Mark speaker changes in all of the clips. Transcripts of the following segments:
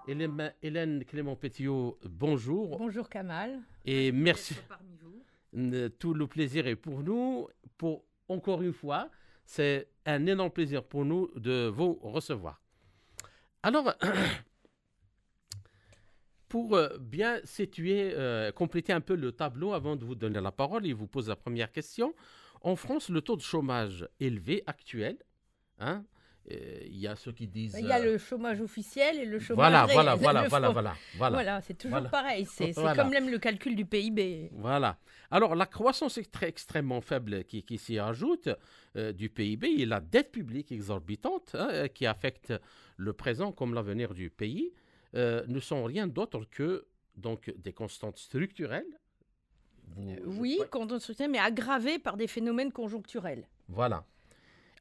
Speaker 1: Hélène Clément-Pétiot, bonjour.
Speaker 2: Bonjour Kamal.
Speaker 1: Et merci.
Speaker 2: Parmi vous.
Speaker 1: Tout le plaisir est pour nous. Encore une fois, c'est un énorme plaisir pour nous de vous recevoir. Alors, pour bien situer, compléter un peu le tableau avant de vous donner la parole et vous poser la première question, en France, le taux de chômage élevé actuel, hein, il y a ceux qui disent...
Speaker 2: Il y a le chômage officiel et le chômage réel. Voilà, c'est toujours pareil. C'est comme même le calcul du PIB.
Speaker 1: Voilà. Alors, la croissance est extrêmement faible qui s'y ajoute du PIB et la dette publique exorbitante qui affecte le présent comme l'avenir du pays ne sont rien d'autre que donc, des constantes structurelles.
Speaker 2: Oui, constantes structurelles, mais aggravées par des phénomènes conjoncturels.
Speaker 1: Voilà.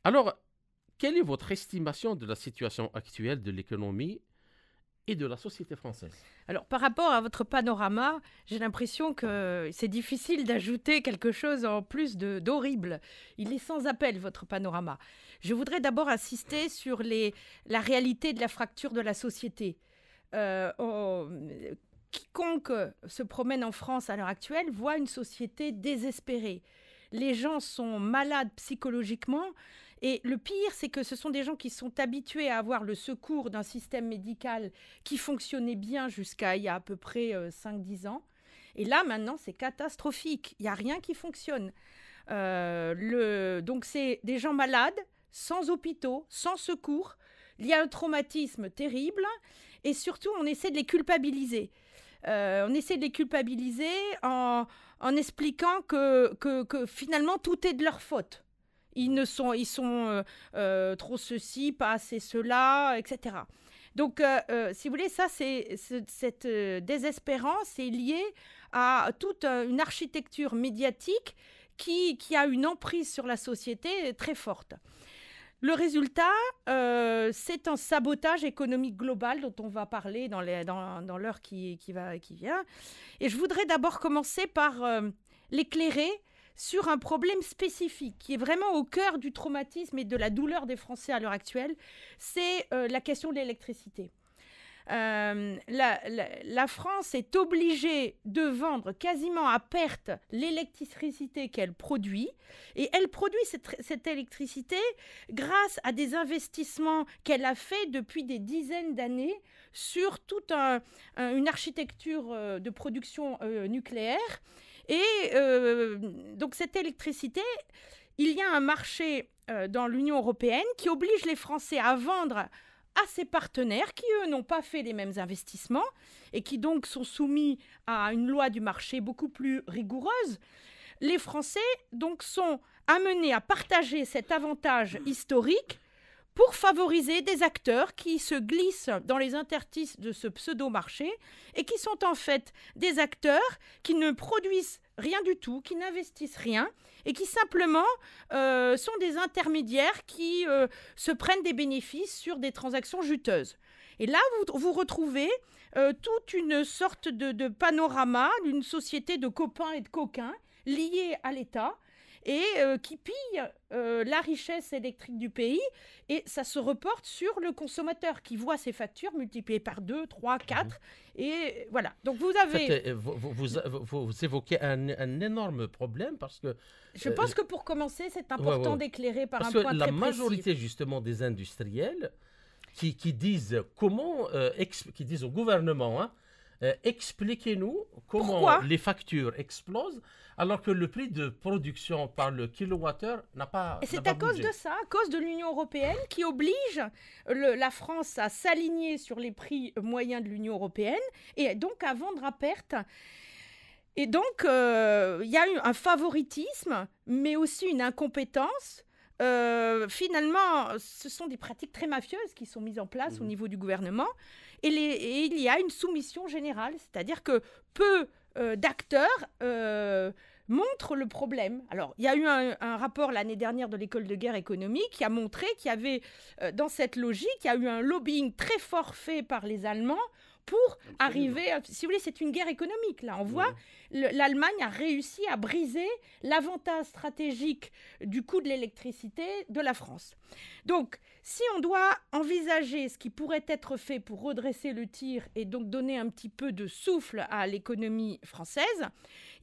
Speaker 1: Alors, quelle est votre estimation de la situation actuelle de l'économie et de la société française?
Speaker 2: Alors, par rapport à votre panorama, j'ai l'impression que c'est difficile d'ajouter quelque chose en plus d'horrible. Il est sans appel, votre panorama. Je voudrais d'abord insister sur la réalité de la fracture de la société. Quiconque se promène en France à l'heure actuelle voit une société désespérée. Les gens sont malades psychologiquement. Et le pire, c'est que ce sont des gens qui sont habitués à avoir le secours d'un système médical qui fonctionnait bien jusqu'à il y a à peu près 5-10 ans. Et là, maintenant, c'est catastrophique. Il n'y a rien qui fonctionne. Donc, c'est des gens malades, sans hôpitaux, sans secours. Il y a un traumatisme terrible. Et surtout, on essaie de les culpabiliser. On essaie de les culpabiliser en expliquant que finalement, tout est de leur faute. Ils sont trop ceci, pas assez cela, etc. Donc, si vous voulez, ça, cette désespérance est liée à toute une architecture médiatique qui a une emprise sur la société très forte. Le résultat, c'est un sabotage économique global dont on va parler dans l'heure qui vient. Et je voudrais d'abord commencer par l'éclairer sur un problème spécifique qui est vraiment au cœur du traumatisme et de la douleur des Français à l'heure actuelle, c'est la question de l'électricité. La France est obligée de vendre quasiment à perte l'électricité qu'elle produit, et elle produit cette électricité grâce à des investissements qu'elle a fait depuis des dizaines d'années sur toute une architecture de production nucléaire. Et donc cette électricité, il y a un marché dans l'Union européenne qui oblige les Français à vendre à ses partenaires qui, eux, n'ont pas fait les mêmes investissements et qui donc sont soumis à une loi du marché beaucoup plus rigoureuse. Les Français donc sont amenés à partager cet avantage historique pour favoriser des acteurs qui se glissent dans les interstices de ce pseudo-marché et qui sont en fait des acteurs qui ne produisent rien du tout, qui n'investissent rien et qui simplement sont des intermédiaires qui se prennent des bénéfices sur des transactions juteuses. Et là, vous retrouvez toute une sorte de panorama d'une société de copains et de coquins liés à l'État et qui pille la richesse électrique du pays, et ça se reporte sur le consommateur qui voit ses factures multipliées par 2, 3, 4, et voilà. Donc vous avez...
Speaker 1: En fait, vous évoquez un énorme problème parce que...
Speaker 2: Je pense que pour commencer, c'est important d'éclairer par un point très précis.
Speaker 1: Parce que la majorité justement des industriels qui disent qui disent au gouvernement, expliquez-nous comment les factures explosent alors que le prix de production par le kilowattheure n'a pas bougé.
Speaker 2: C'est à cause de ça, à cause de l'Union européenne qui oblige la France à s'aligner sur les prix moyens de l'Union européenne et donc à vendre à perte. Et donc, il y a eu un favoritisme, mais aussi une incompétence. Finalement, ce sont des pratiques très mafieuses qui sont mises en place au niveau du gouvernement. Et il y a une soumission générale, c'est-à-dire que peu d'acteurs montrent le problème. Alors, il y a eu un rapport l'année dernière de l'école de guerre économique qui a montré qu'il y avait, dans cette logique, il y a eu un lobbying très fort fait par les Allemands pour arriver, si vous voulez, c'est une guerre économique. Là, on voit, l'Allemagne a réussi à briser l'avantage stratégique du coût de l'électricité de la France. Donc, si on doit envisager ce qui pourrait être fait pour redresser le tir et donc donner un petit peu de souffle à l'économie française,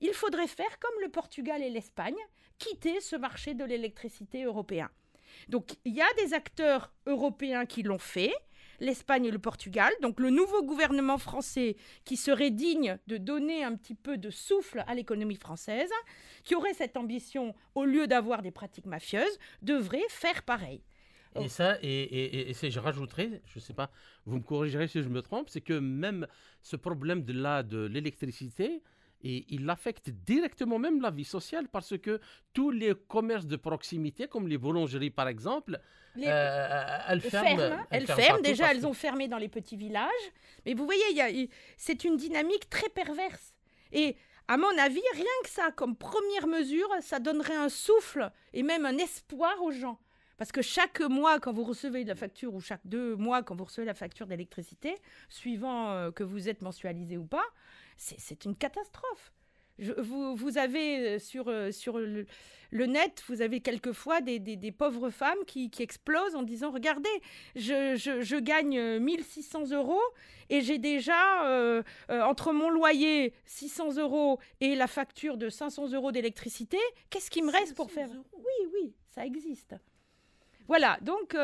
Speaker 2: il faudrait faire comme le Portugal et l'Espagne, quitter ce marché de l'électricité européen. Donc, il y a des acteurs européens qui l'ont fait, l'Espagne et le Portugal. Donc, le nouveau gouvernement français qui serait digne de donner un petit peu de souffle à l'économie française, qui aurait cette ambition, au lieu d'avoir des pratiques mafieuses, devrait faire pareil.
Speaker 1: Et ça, et je rajouterais, je ne sais pas, vous me corrigerez si je me trompe, c'est que même ce problème de l'électricité, et il affecte directement même la vie sociale parce que tous les commerces de proximité, comme les boulangeries par exemple, elles ferment.
Speaker 2: Elles ferment. Déjà, elles ont fermé dans les petits villages. Mais vous voyez, c'est une dynamique très perverse. Et à mon avis, rien que ça, comme première mesure, ça donnerait un souffle et même un espoir aux gens. Parce que chaque mois, quand vous recevez la facture, ou chaque 2 mois, quand vous recevez la facture d'électricité, suivant que vous êtes mensualisé ou pas, c'est une catastrophe. Vous avez sur le net, vous avez quelquefois des pauvres femmes qui explosent en disant « Regardez, je gagne 1 600 € et j'ai déjà, entre mon loyer 600 € et la facture de 500 € d'électricité, qu'est-ce qui me reste pour faire ?» Oui, ça existe. Voilà, donc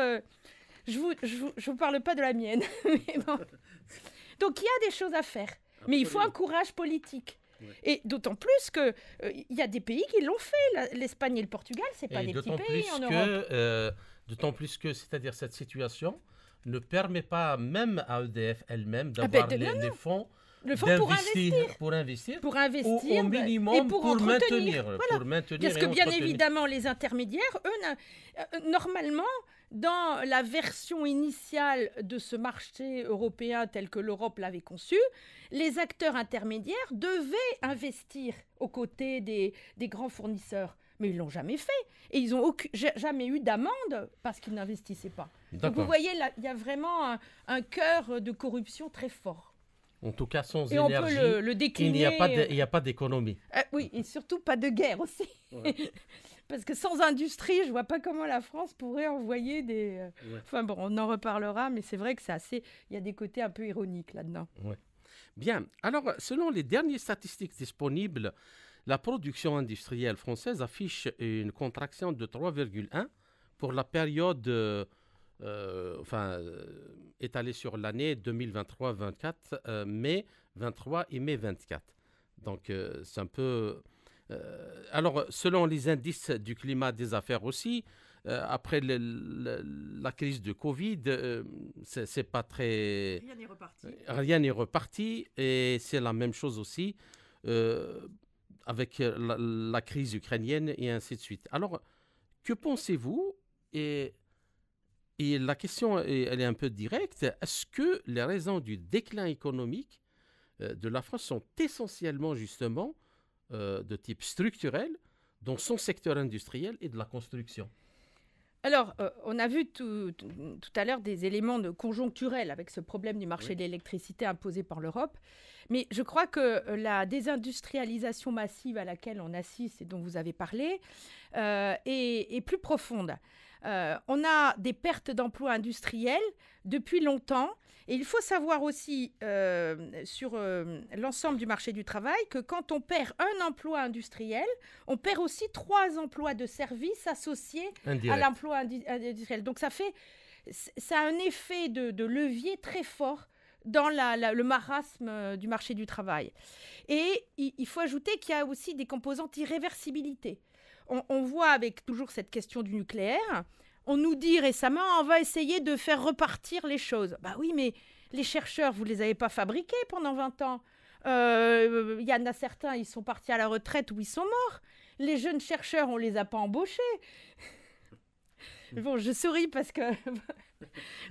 Speaker 2: je vous parle pas de la mienne. Mais bon. Donc il y a des choses à faire, mais il faut un courage politique. Ouais. Et d'autant plus qu'il y a des pays qui l'ont fait, l'Espagne et le Portugal, c'est pas des petits pays en Europe.
Speaker 1: D'autant plus que, c'est-à-dire cette situation ne permet pas même à EDF elle-même d'avoir les fonds.
Speaker 2: Le fonds pour investir
Speaker 1: au minimum
Speaker 2: et pour
Speaker 1: maintenir.
Speaker 2: Voilà.
Speaker 1: Pour maintenir.
Speaker 2: Parce que bien évidemment, les intermédiaires, eux, normalement, dans la version initiale de ce marché européen tel que l'Europe l'avait conçu, les acteurs intermédiaires devaient investir aux côtés des grands fournisseurs. Mais ils ne l'ont jamais fait. Et ils n'ont jamais eu d'amende parce qu'ils n'investissaient pas. Donc vous voyez, il y a vraiment un cœur de corruption très fort.
Speaker 1: En tout cas, sans
Speaker 2: et
Speaker 1: énergie,
Speaker 2: on peut le décliner,
Speaker 1: il n'y a pas d'économie.
Speaker 2: Oui, et surtout pas de guerre aussi. Ouais. Parce que sans industrie, je ne vois pas comment la France pourrait envoyer des... Ouais. Enfin bon, on en reparlera, mais c'est vrai que c'est assez... Il y a des côtés un peu ironiques là-dedans.
Speaker 1: Ouais. Bien. Alors, selon les dernières statistiques disponibles, la production industrielle française affiche une contraction de 3,1 pour la période... étalé sur l'année 2023-24, mai 23 et mai 24. Donc, c'est un peu... alors, selon les indices du climat des affaires aussi, après la crise de Covid, c'est pas très...
Speaker 2: Rien n'est reparti.
Speaker 1: Rien n'est reparti. Et c'est la même chose aussi avec la crise ukrainienne et ainsi de suite. Alors, que pensez-vous Et la question, elle est un peu directe. Est-ce que les raisons du déclin économique de la France sont essentiellement, justement, de type structurel dans son secteur industriel et de la construction?
Speaker 2: Alors, on a vu tout à l'heure des éléments conjoncturels avec ce problème du marché de l'électricité imposé par l'Europe. Mais je crois que la désindustrialisation massive à laquelle on assiste et dont vous avez parlé est plus profonde. On a des pertes d'emplois industriels depuis longtemps. Et il faut savoir aussi sur l'ensemble du marché du travail que quand on perd un emploi industriel, on perd aussi 3 emplois de services associés à l'emploi industriel. Donc ça a un effet de levier très fort dans le marasme du marché du travail. Et il faut ajouter qu'il y a aussi des composantes d'irréversibilité. On voit avec toujours cette question du nucléaire, on nous dit récemment, on va essayer de faire repartir les choses. Bah oui, mais les chercheurs, vous ne les avez pas fabriqués pendant 20 ans. Il y en a certains, ils sont partis à la retraite ou ils sont morts. Les jeunes chercheurs, on ne les a pas embauchés. Bon, je souris parce que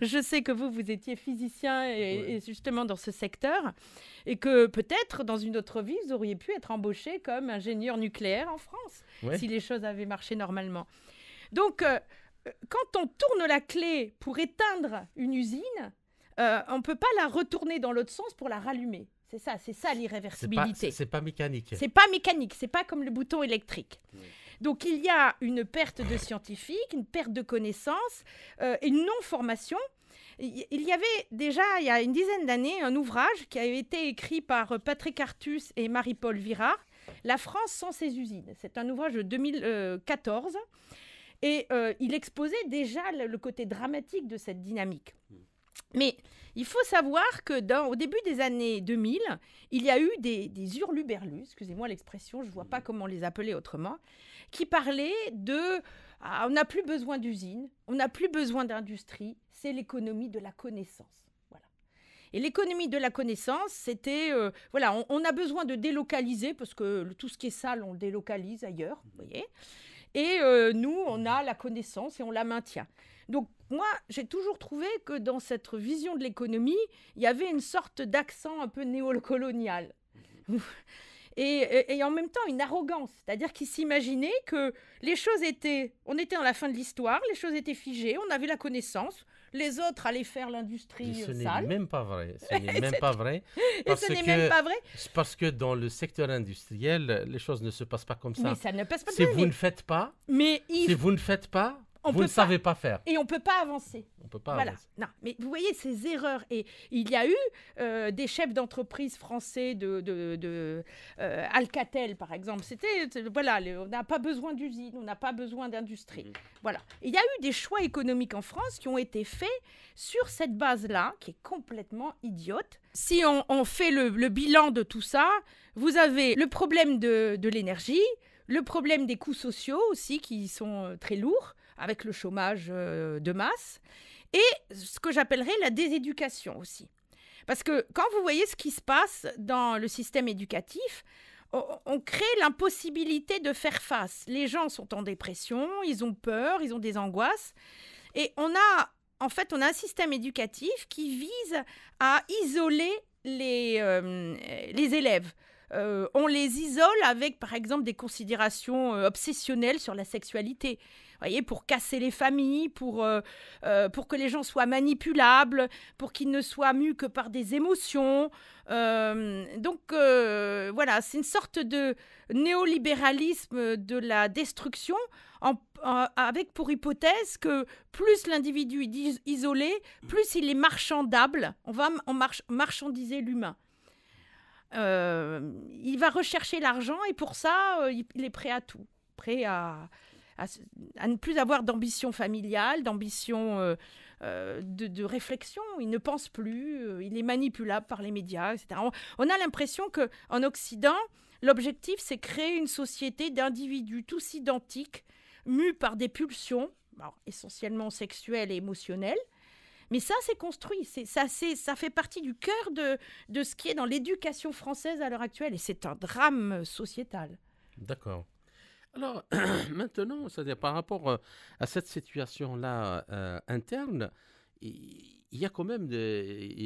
Speaker 2: je sais que vous étiez physicien et justement dans ce secteur et que peut-être dans une autre vie, vous auriez pu être embauché comme ingénieur nucléaire en France si les choses avaient marché normalement. Donc, quand on tourne la clé pour éteindre une usine, on ne peut pas la retourner dans l'autre sens pour la rallumer. C'est ça l'irréversibilité.
Speaker 1: C'est pas mécanique.
Speaker 2: C'est pas mécanique, c'est pas comme le bouton électrique. Oui. Donc il y a une perte de scientifiques, une perte de connaissances, une non-formation. Il y avait déjà, il y a une dizaine d'années, un ouvrage qui avait été écrit par Patrick Artus et Marie-Paul Virard, « La France sans ses usines ». C'est un ouvrage de 2014 et il exposait déjà le côté dramatique de cette dynamique. Mais il faut savoir que au début des années 2000, il y a eu des hurluberlus, excusez-moi l'expression, je ne vois pas comment les appeler autrement, qui parlaient de on n'a plus besoin d'usines, on n'a plus besoin d'industrie, c'est l'économie de la connaissance. Voilà. Et l'économie de la connaissance, c'était, on a besoin de délocaliser, parce que tout ce qui est sale, on le délocalise ailleurs, vous voyez. Et nous, on a la connaissance et on la maintient. Donc, moi, j'ai toujours trouvé que dans cette vision de l'économie, il y avait une sorte d'accent un peu néocolonial. Et en même temps, une arrogance. C'est-à-dire qu'ils s'imaginaient que les choses on était dans la fin de l'histoire, les choses étaient figées, on avait la connaissance, les autres allaient faire l'industrie sale.
Speaker 1: Ce n'est même pas vrai. Ce n'est même pas vrai.
Speaker 2: Même pas vrai.
Speaker 1: Parce que dans le secteur industriel, les choses ne se passent pas comme ça.
Speaker 2: Mais ça ne passe pas
Speaker 1: si vous ne faites pas, vous ne savez pas faire.
Speaker 2: Et on ne peut pas avancer.
Speaker 1: On peut pas avancer.
Speaker 2: Non, mais vous voyez ces erreurs. Et il y a eu des chefs d'entreprise français Alcatel, par exemple. On n'a pas besoin d'usines, on n'a pas besoin d'industrie. Voilà. Et il y a eu des choix économiques en France qui ont été faits sur cette base-là, qui est complètement idiote. Si on fait le bilan de tout ça, vous avez le problème de l'énergie, le problème des coûts sociaux aussi, qui sont très lourds, avec le chômage de masse, et ce que j'appellerais la déséducation aussi. Parce que quand vous voyez ce qui se passe dans le système éducatif, on crée l'impossibilité de faire face. Les gens sont en dépression, ils ont peur, ils ont des angoisses, et on a un système éducatif qui vise à isoler les élèves. On les isole avec, par exemple, des considérations obsessionnelles sur la sexualité. Vous voyez, pour casser les familles, pour que les gens soient manipulables, pour qu'ils ne soient mus que par des émotions. Donc, c'est une sorte de néolibéralisme de la destruction avec pour hypothèse que plus l'individu est isolé, plus il est marchandable. On va marchandiser l'humain. Il va rechercher l'argent et pour ça, il est prêt à tout. Prêt à ne plus avoir d'ambition familiale, d'ambition de réflexion. Il ne pense plus, il est manipulable par les médias, etc. On a l'impression qu'en Occident, l'objectif, c'est créer une société d'individus tous identiques, mus par des pulsions, essentiellement sexuelles et émotionnelles. Mais ça, c'est construit. Ça fait partie du cœur de ce qui est dans l'éducation française à l'heure actuelle. Et c'est un drame sociétal.
Speaker 1: D'accord. Alors, maintenant, c'est-à-dire par rapport à cette situation-là interne, il y a quand même des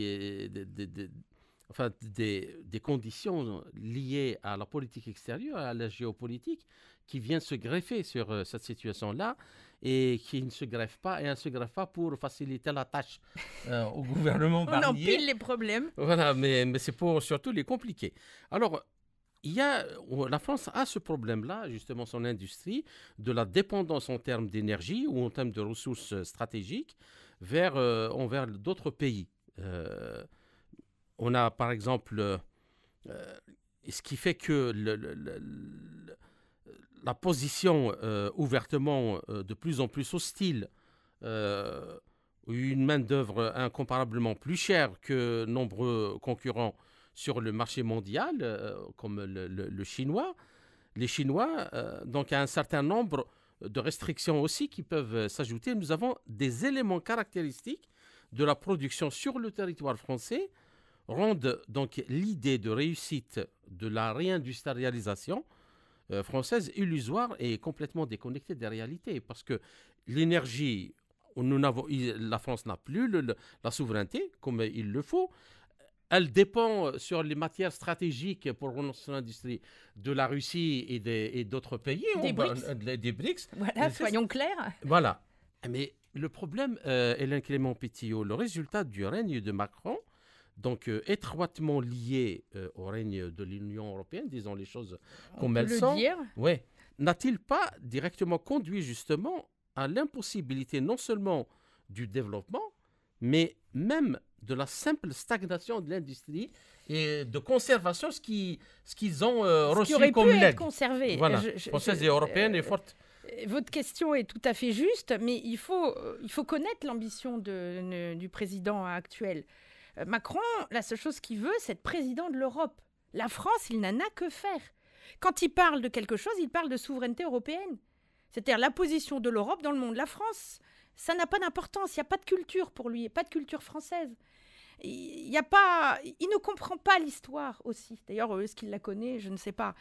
Speaker 1: conditions liées à la politique extérieure, à la géopolitique, qui viennent se greffer sur cette situation-là et qui ne se greffent pas, et ne se greffent pas pour faciliter la tâche au gouvernement Barnier.
Speaker 2: On empile les problèmes.
Speaker 1: Voilà, mais c'est pour surtout les compliquer. Alors, la France a ce problème-là, justement, son industrie, de la dépendance en termes d'énergie ou en termes de ressources stratégiques envers d'autres pays. On a, par exemple, ce qui fait que la position ouvertement de plus en plus hostile, une main-d'œuvre incomparablement plus chère que nombreux concurrents sur le marché mondial, comme le chinois. Les Chinois, donc à un certain nombre de restrictions aussi qui peuvent s'ajouter. Nous avons des éléments caractéristiques de la production sur le territoire français, rendent donc l'idée de réussite de la réindustrialisation française illusoire et complètement déconnectée des réalités. Parce que l'énergie, la France n'a plus la souveraineté comme il le faut. Elle dépend sur les matières stratégiques pour relancer l'industrie de la Russie et d'autres pays.
Speaker 2: Des BRICS.
Speaker 1: Des BRICS.
Speaker 2: Voilà, soyons clairs.
Speaker 1: Voilà. Mais Le problème, Hélène Clément Pétillot, le résultat du règne de Macron, donc étroitement lié au règne de l'Union européenne, disons les choses comme elles sont, ouais, n'a-t-il pas directement conduit justement à l'impossibilité non seulement du développement, mais même de la simple stagnation de l'industrie et de conservation, ce qu'ils ont reçu comme legs.
Speaker 2: Ce qui aurait pu être conservé.
Speaker 1: Voilà, française et européenne est forte.
Speaker 2: Votre question est tout à fait juste, mais il faut connaître l'ambition du président actuel. Macron, la seule chose qu'il veut, c'est être président de l'Europe. La France, il n'en a que faire. Quand il parle de quelque chose, il parle de souveraineté européenne. C'est-à-dire la position de l'Europe dans le monde. La France, ça n'a pas d'importance. Il n'y a pas de culture pour lui, pas de culture française. Il ne comprend pas l'histoire aussi. D'ailleurs, est-ce qu'il la connaît? Je ne sais pas.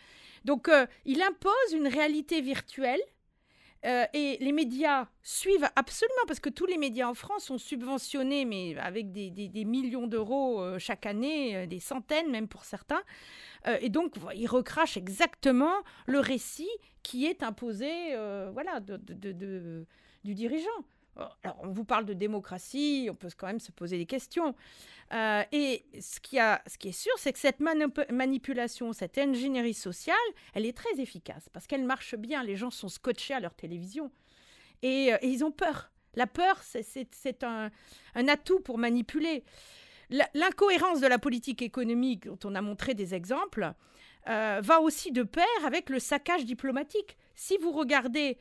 Speaker 2: Donc, il impose une réalité virtuelle. Et les médias suivent absolument, parce que tous les médias en France sont subventionnés, mais avec des millions d'euros chaque année, des centaines même pour certains. Et donc, ils recrachent exactement le récit qui est imposé du dirigeant. Alors, on vous parle de démocratie, on peut quand même se poser des questions. Et ce qui est sûr, c'est que cette manipulation, cette ingénierie sociale, elle est très efficace parce qu'elle marche bien. Les gens sont scotchés à leur télévision et ils ont peur. La peur, c'est un atout pour manipuler. L'incohérence de la politique économique, dont on a montré des exemples, va aussi de pair avec le saccage diplomatique. Si vous regardez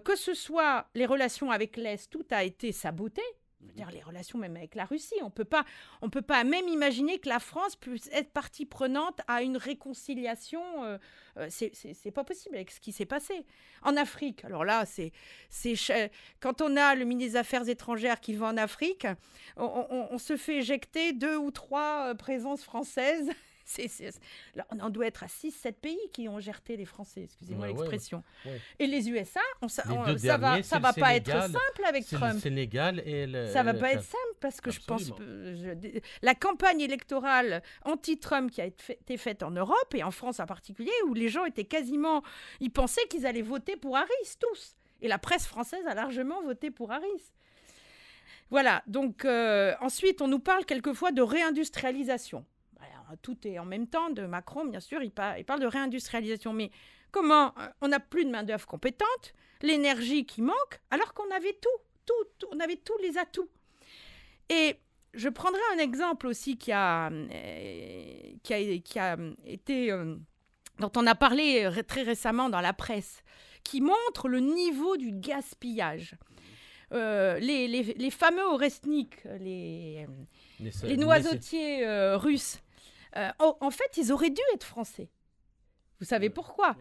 Speaker 2: que ce soit les relations avec l'Est, tout a été saboté. C'est-à-dire les relations même avec la Russie. On peut pas même imaginer que la France puisse être partie prenante à une réconciliation. C'est pas possible avec ce qui s'est passé. En Afrique, alors là, quand on a le ministre des Affaires étrangères qui va en Afrique, on se fait éjecter 2 ou 3 présences françaises. Là, on en doit être à 6-7 pays qui ont gerté les Français, excusez-moi l'expression. Ouais. Et les USA, ça va pas être simple avec Trump.
Speaker 1: Le Sénégal et
Speaker 2: ça va pas être simple parce que
Speaker 1: Absolument.
Speaker 2: la campagne électorale anti-Trump qui a été faite en Europe et en France en particulier, où les gens étaient ils pensaient qu'ils allaient voter pour Harris, tous. Et la presse française a largement voté pour Harris. Voilà, donc ensuite, on nous parle quelquefois de réindustrialisation. Tout est en même temps de Macron, bien sûr, il parle de réindustrialisation. Mais comment on n'a plus de main-d'œuvre compétente, l'énergie qui manque, alors qu'on avait on avait tous les atouts. Et je prendrai un exemple aussi qui a été, dont on a parlé très récemment dans la presse, qui montre le niveau du gaspillage. Les fameux Oresnik, les noisetiers russes, en fait, ils auraient dû être français. Vous savez pourquoi?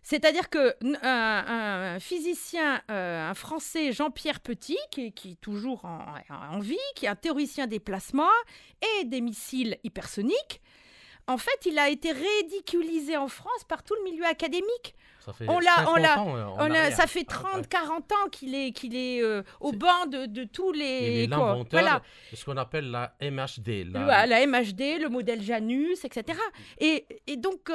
Speaker 2: C'est-à-dire qu'un physicien, un Français, Jean-Pierre Petit, qui est toujours en vie, qui est un théoricien des plasmas et des missiles hypersoniques, en fait, il a été ridiculisé en France par tout le milieu académique.
Speaker 1: Ça fait 50 ans,
Speaker 2: ça fait 30-40 ans qu'il est au banc de tous les...
Speaker 1: Il est l'inventeur de ce qu'on appelle la MHD.
Speaker 2: La MHD, le modèle Janus, etc. Et donc,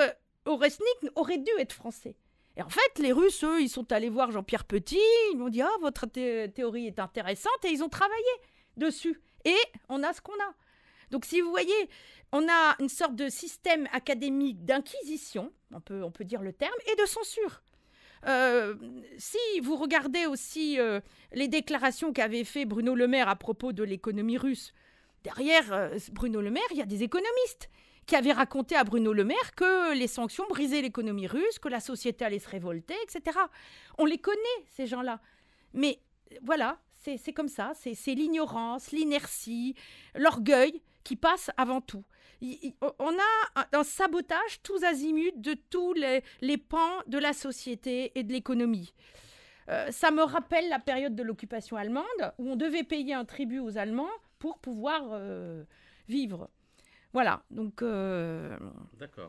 Speaker 2: Oresnik aurait dû être français. Et en fait, les Russes, eux, ils sont allés voir Jean-Pierre Petit, ils lui ont dit « Ah, votre théorie est intéressante » et ils ont travaillé dessus. Et on a ce qu'on a. Donc, si vous voyez, on a une sorte de système académique d'inquisition, on peut dire le terme, et de censure. Si vous regardez aussi les déclarations qu'avait fait Bruno Le Maire à propos de l'économie russe, derrière Bruno Le Maire, il y a des économistes qui avaient raconté à Bruno Le Maire que les sanctions brisaient l'économie russe, que la société allait se révolter, etc. On les connaît, ces gens-là. Mais voilà, c'est comme ça, c'est l'ignorance, l'inertie, l'orgueil qui passe avant tout. On a un sabotage tous azimuts de tous les pans de la société et de l'économie. Ça me rappelle la période de l'occupation allemande où on devait payer un tribut aux Allemands pour pouvoir vivre. Voilà, donc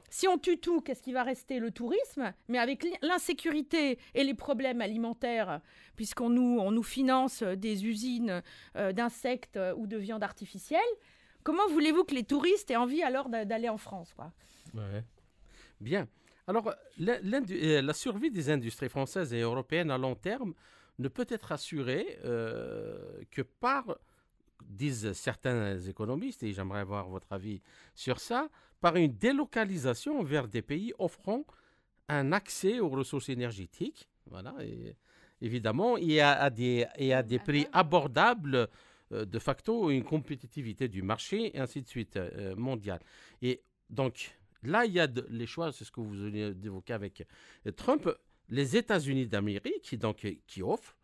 Speaker 2: si on tue tout, qu'est-ce qui va rester? Le tourisme, mais avec l'insécurité et les problèmes alimentaires, puisqu'on nous finance des usines d'insectes ou de viande artificielle, comment voulez-vous que les touristes aient envie alors d'aller en France, quoi?
Speaker 1: Ouais. Bien. Alors, la survie des industries françaises et européennes à long terme ne peut être assuré que par, disent certains économistes, et j'aimerais avoir votre avis sur ça, par une délocalisation vers des pays offrant un accès aux ressources énergétiques. Voilà, et évidemment, il y a des prix abordables, de facto, une compétitivité du marché, et ainsi de suite, mondial. Et donc, là, il y a les choix, c'est ce que vous venez d'évoquer avec Trump, les États-Unis d'Amérique, donc, qui offrent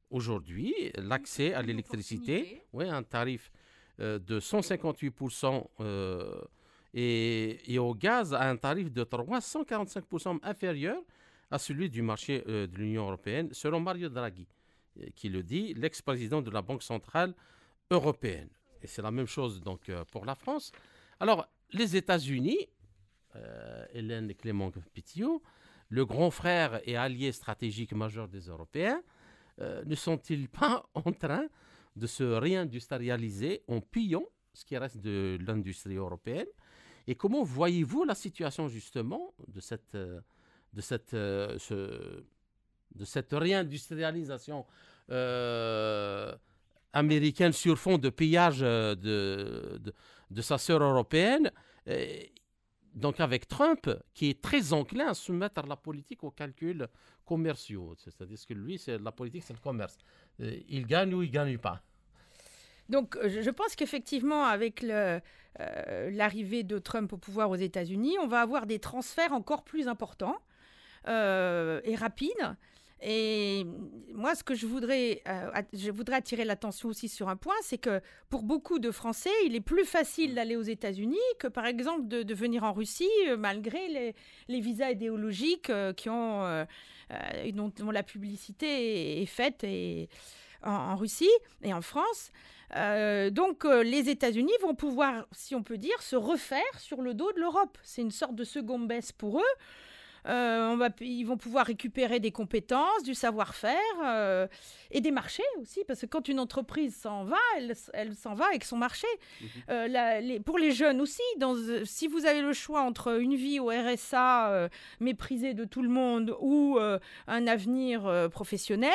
Speaker 1: aujourd'hui l'accès à l'électricité, oui, un tarif de 158% et au gaz à un tarif de 345% inférieur à celui du marché de l'Union européenne, selon Mario Draghi, qui le dit, l'ex-président de la Banque centrale européenne. Et c'est la même chose donc pour la France. Alors, les États-Unis, Hélène Clément-Pitillot, le grand frère et allié stratégique majeur des Européens, ne sont-ils pas en train de se réindustrialiser en pillant ce qui reste de l'industrie européenne? Et comment voyez-vous la situation justement de cette réindustrialisation américaine sur fond de pillage de sa sœur européenne, donc avec Trump, qui est très enclin à soumettre la politique aux calculs commerciaux. C'est-à-dire que lui, la politique, c'est le commerce. Il gagne ou il ne gagne pas.
Speaker 2: Donc, je pense qu'effectivement, avec l'arrivée de Trump au pouvoir aux États-Unis, on va avoir des transferts encore plus importants et rapides. Et moi, ce que je voudrais attirer l'attention aussi sur un point, c'est que pour beaucoup de Français, il est plus facile d'aller aux États-Unis que, par exemple, de venir en Russie, malgré les visas idéologiques dont la publicité est faite en Russie et en France. Donc, les États-Unis vont pouvoir, si on peut dire, se refaire sur le dos de l'Europe. C'est une sorte de seconde baisse pour eux. Ils vont pouvoir récupérer des compétences, du savoir-faire et des marchés aussi, parce que quand une entreprise s'en va, elle s'en va avec son marché. Pour les jeunes aussi, si vous avez le choix entre une vie au RSA méprisée de tout le monde ou un avenir professionnel,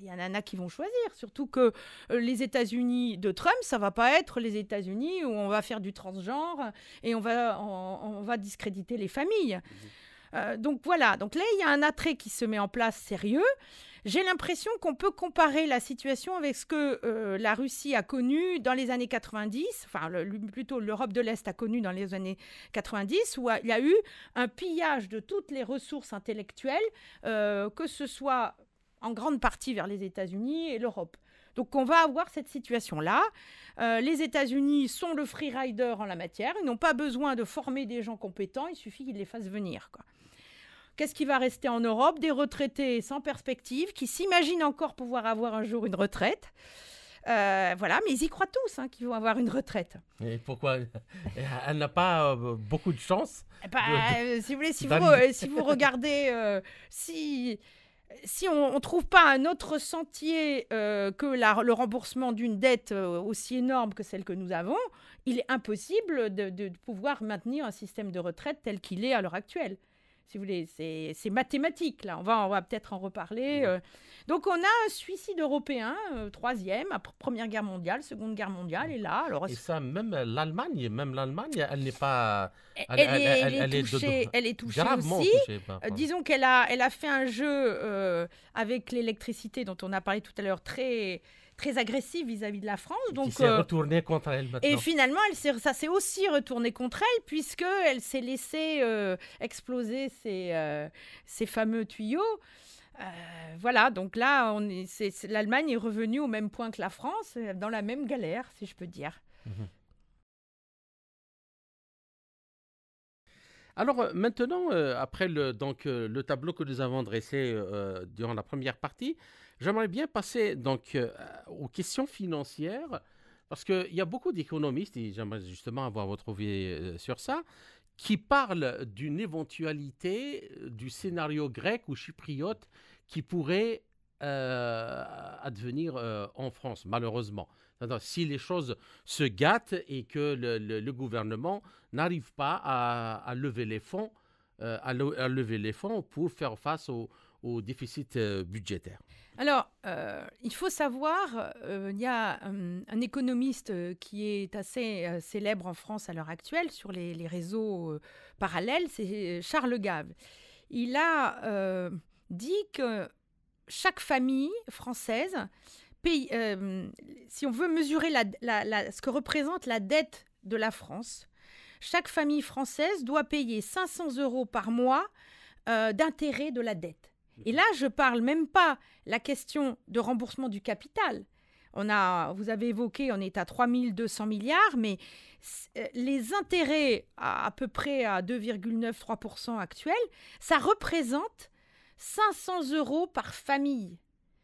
Speaker 2: il y en a qui vont choisir. Surtout que les États-Unis de Trump, ça va pas être les États-Unis où on va faire du transgenre et on va discréditer les familles. Donc voilà, donc là il y a un attrait qui se met en place sérieux. J'ai l'impression qu'on peut comparer la situation avec ce que la Russie a connu dans les années 90, enfin plutôt l'Europe de l'Est a connu dans les années 90, où il y a eu un pillage de toutes les ressources intellectuelles, que ce soit en grande partie vers les États-Unis et l'Europe. Donc on va avoir cette situation-là. Les États-Unis sont le free-rider en la matière. Ils n'ont pas besoin de former des gens compétents, il suffit qu'ils les fassent venir, quoi. Qu'est-ce qui va rester en Europe? Des retraités sans perspective qui s'imaginent encore pouvoir avoir un jour une retraite. Voilà, mais ils y croient tous qu'ils vont avoir une retraite.
Speaker 1: Et pourquoi? Elle n'a pas beaucoup de chance.
Speaker 2: Si vous voulez, si vous regardez, si on ne trouve pas un autre sentier que le remboursement d'une dette aussi énorme que celle que nous avons, il est impossible de pouvoir maintenir un système de retraite tel qu'il est à l'heure actuelle. Si vous voulez, c'est mathématique, là. On va peut-être en reparler. Donc, on a un suicide européen, troisième, après Première Guerre mondiale, Seconde Guerre mondiale, et là... Alors,
Speaker 1: et ça, même l'Allemagne, elle n'est pas...
Speaker 2: Elle est touchée
Speaker 1: gravement
Speaker 2: aussi.
Speaker 1: Touchée,
Speaker 2: disons qu'elle a fait un jeu avec l'électricité dont on a parlé tout à l'heure, très agressive vis-à-vis de la France. Donc,
Speaker 1: qui s'est retournée contre elle maintenant.
Speaker 2: Et finalement, ça s'est aussi retourné contre elle, puisqu'elle s'est laissée exploser ces fameux tuyaux. Voilà, donc là, l'Allemagne est revenue au même point que la France, dans la même galère, si je peux dire.
Speaker 1: Alors maintenant, après le tableau que nous avons dressé durant la première partie, j'aimerais bien passer donc aux questions financières, parce qu'il y a beaucoup d'économistes, et j'aimerais justement avoir votre avis sur ça, qui parlent d'une éventualité du scénario grec ou chypriote qui pourrait advenir en France, malheureusement. Si les choses se gâtent et que le gouvernement n'arrive pas à lever les fonds, pour faire face au déficit budgétaire.
Speaker 2: Alors, il faut savoir, il y a un économiste qui est assez célèbre en France à l'heure actuelle sur les réseaux parallèles, c'est Charles Gave. Il a dit que chaque famille française paye, si on veut mesurer ce que représente la dette de la France, chaque famille française doit payer 500 € par mois d'intérêt de la dette. Et là, je ne parle même pas la question de remboursement du capital. Vous avez évoqué, on est à 3200 milliards, mais les intérêts à peu près à 2,9-3% actuels, ça représente 500 € par famille.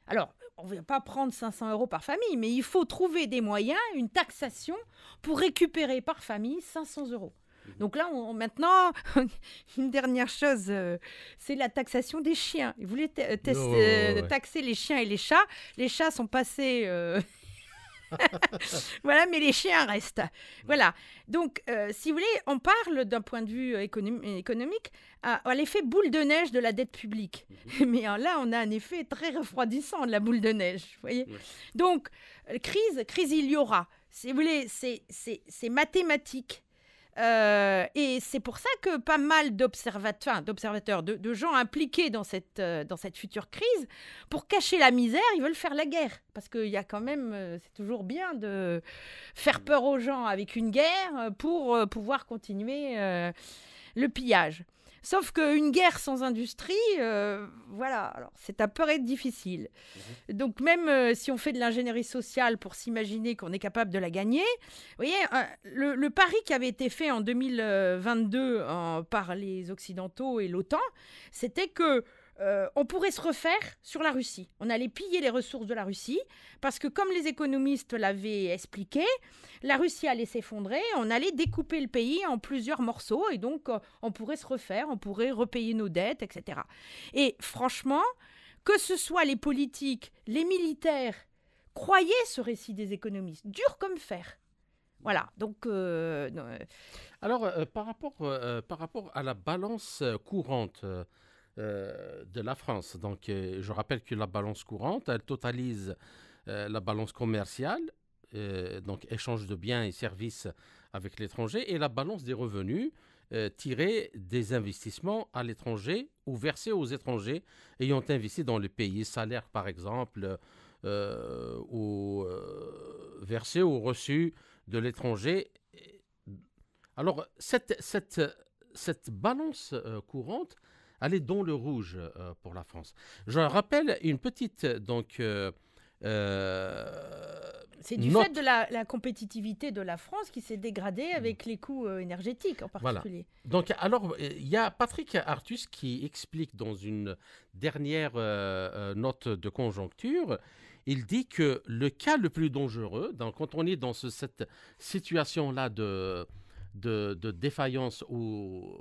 Speaker 2: Alors, on ne va pas prendre 500 € par famille, mais il faut trouver des moyens, une taxation, pour récupérer par famille 500 €. Donc là, maintenant, une dernière chose, c'est la taxation des chiens. Ils voulaient taxer les chiens et les chats. Les chats sont passés... voilà, mais les chiens restent. Voilà. Donc, si vous voulez, on parle d'un point de vue économique à l'effet boule de neige de la dette publique. Mais là, on a un effet très refroidissant de la boule de neige. Vous voyez. Donc, crise, il y aura. Si vous voulez, c'est mathématique. Et c'est pour ça que pas mal d'observateurs, de gens impliqués dans cette future crise, pour cacher la misère, ils veulent faire la guerre. Parce qu'il y a quand même, c'est toujours bien de faire peur aux gens avec une guerre pour pouvoir continuer le pillage. Sauf qu'une guerre sans industrie, voilà, alors ça paraît difficile. Donc même si on fait de l'ingénierie sociale pour s'imaginer qu'on est capable de la gagner, vous voyez, le pari qui avait été fait en 2022 par les Occidentaux et l'OTAN, c'était que on pourrait se refaire sur la Russie. On allait piller les ressources de la Russie parce que, comme les économistes l'avaient expliqué, la Russie allait s'effondrer, on allait découper le pays en plusieurs morceaux et donc on pourrait se refaire, on pourrait repayer nos dettes, etc. Et franchement, que ce soit les politiques, les militaires, croyaient ce récit des économistes, dur comme fer. Voilà, donc...
Speaker 1: Alors, par rapport à la balance courante de la France, donc je rappelle que la balance courante, elle totalise la balance commerciale, donc échange de biens et services avec l'étranger, et la balance des revenus tirés des investissements à l'étranger ou versés aux étrangers ayant investi dans le pays, salaire par exemple, ou versés ou reçus de l'étranger. Alors, cette balance courante, elle est dans le rouge pour la France. Je rappelle une petite...
Speaker 2: c'est du fait de la compétitivité de la France qui s'est dégradée avec les coûts énergétiques en particulier.
Speaker 1: Voilà. Donc, alors, il y a Patrick Artus qui explique dans une dernière note de conjoncture, il dit que le cas le plus dangereux, donc, quand on est dans cette situation-là de défaillance ou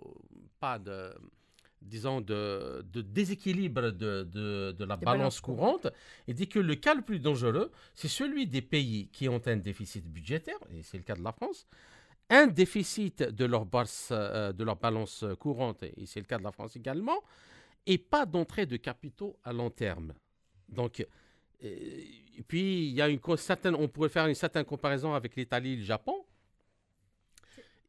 Speaker 1: pas de... disons, de déséquilibre de la balance courante, il dit que le cas le plus dangereux, c'est celui des pays qui ont un déficit budgétaire, et c'est le cas de la France, un déficit de leur balance courante, et c'est le cas de la France également, et pas d'entrée de capitaux à long terme. Donc, et puis, il y a on pourrait faire une certaine comparaison avec l'Italie et le Japon,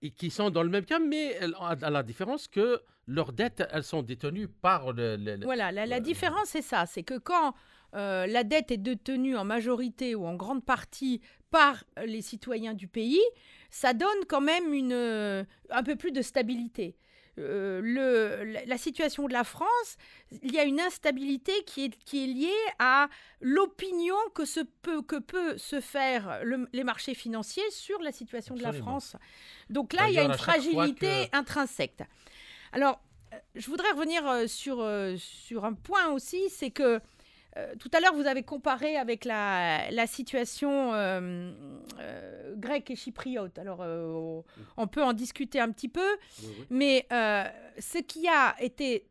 Speaker 1: et qui sont dans le même cas, mais à la différence que leurs dettes, elles sont détenues par
Speaker 2: Voilà, la différence, c'est ça. C'est que quand la dette est détenue en majorité ou en grande partie par les citoyens du pays, ça donne quand même un peu plus de stabilité. La situation de la France, il y a une instabilité qui est liée à l'opinion que peut se faire les marchés financiers sur la situation de la France. Donc là, il y a une fragilité intrinsèque. Alors, je voudrais revenir sur un point aussi, c'est que tout à l'heure, vous avez comparé avec la situation grecque et chypriote. Alors, on peut en discuter un petit peu, mais ce qui a été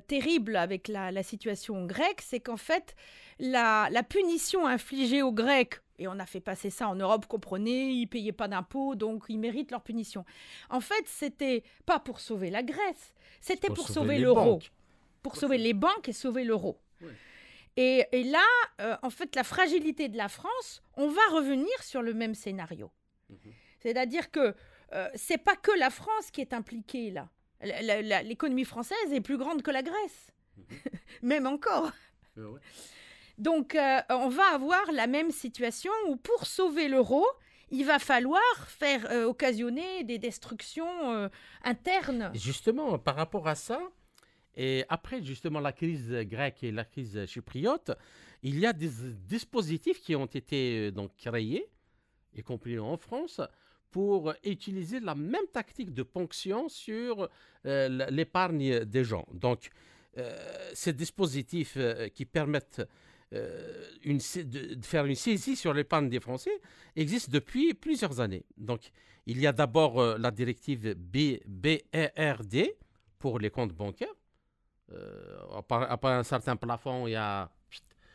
Speaker 2: terrible avec la situation grecque, c'est qu'en fait, la punition infligée aux Grecs, et on a fait passer ça en Europe, comprenez, ils ne payaient pas d'impôts, donc ils méritent leur punition. En fait, c'était pas pour sauver la Grèce, c'était pour sauver l'euro. pour sauver les banques et sauver l'euro.
Speaker 1: Oui.
Speaker 2: Et là, en fait, la fragilité de la France, on va revenir sur le même scénario. C'est-à-dire que c'est pas que la France qui est impliquée là. L'économie française est plus grande que la Grèce, même encore.
Speaker 1: Ouais.
Speaker 2: Donc, on va avoir la même situation où pour sauver l'euro, il va falloir faire occasionner des destructions internes.
Speaker 1: Justement, par rapport à ça, et après justement la crise grecque et la crise chypriote, il y a des dispositifs qui ont été donc créés, y compris en France, pour utiliser la même tactique de ponction sur l'épargne des gens. Donc, ces dispositifs qui permettent de faire une saisie sur l'épargne des Français existent depuis plusieurs années. Donc, il y a d'abord la directive BERD pour les comptes bancaires. Après un certain plafond, il y a...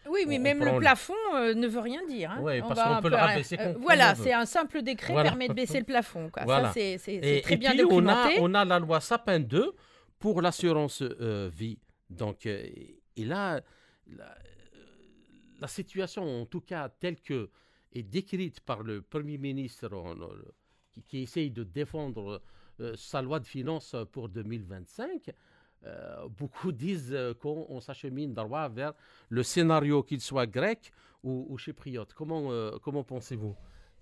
Speaker 2: Oui, mais même le plafond ne veut rien dire. Hein.
Speaker 1: Oui, parce qu'on peut le rabaisser
Speaker 2: voilà, c'est un simple décret qui permet de baisser le plafond. Quoi.
Speaker 1: Voilà.
Speaker 2: Ça, c'est très bien documenté.
Speaker 1: On a la loi Sapin 2 pour l'assurance vie. Donc, et là, la situation, en tout cas, telle que est décrite par le Premier ministre qui essaye de défendre sa loi de finances pour 2025, beaucoup disent qu'on s'achemine droit vers le scénario, qu'il soit grec ou chypriote. Comment pensez-vous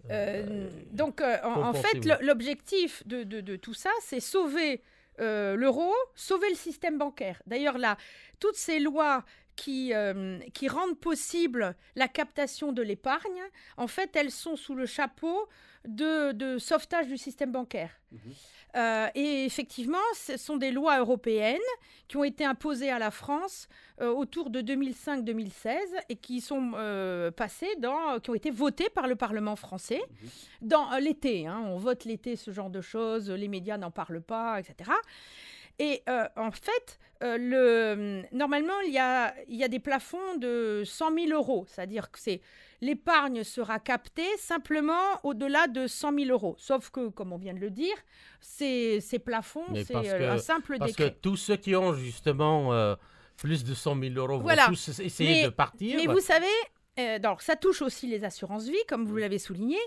Speaker 2: En fait, l'objectif de tout ça, c'est sauver l'euro, sauver le système bancaire. D'ailleurs, là, toutes ces lois qui rendent possible la captation de l'épargne, en fait, elles sont sous le chapeau de sauvetage du système bancaire. Et effectivement, ce sont des lois européennes qui ont été imposées à la France autour de 2005-2016 et qui sont qui ont été votées par le Parlement français dans l'été. Hein, on vote l'été ce genre de choses, les médias n'en parlent pas, etc. Et en fait, normalement, il y a des plafonds de 100 000 euros, c'est-à-dire que l'épargne sera captée simplement au-delà de 100 000 euros. Sauf que, comme on vient de le dire, ces plafonds, c'est un simple décret.
Speaker 1: Parce que tous ceux qui ont justement plus de 100 000 euros vont tous essayer de partir.
Speaker 2: Mais vous savez, donc, ça touche aussi les assurances-vie, comme vous l'avez souligné,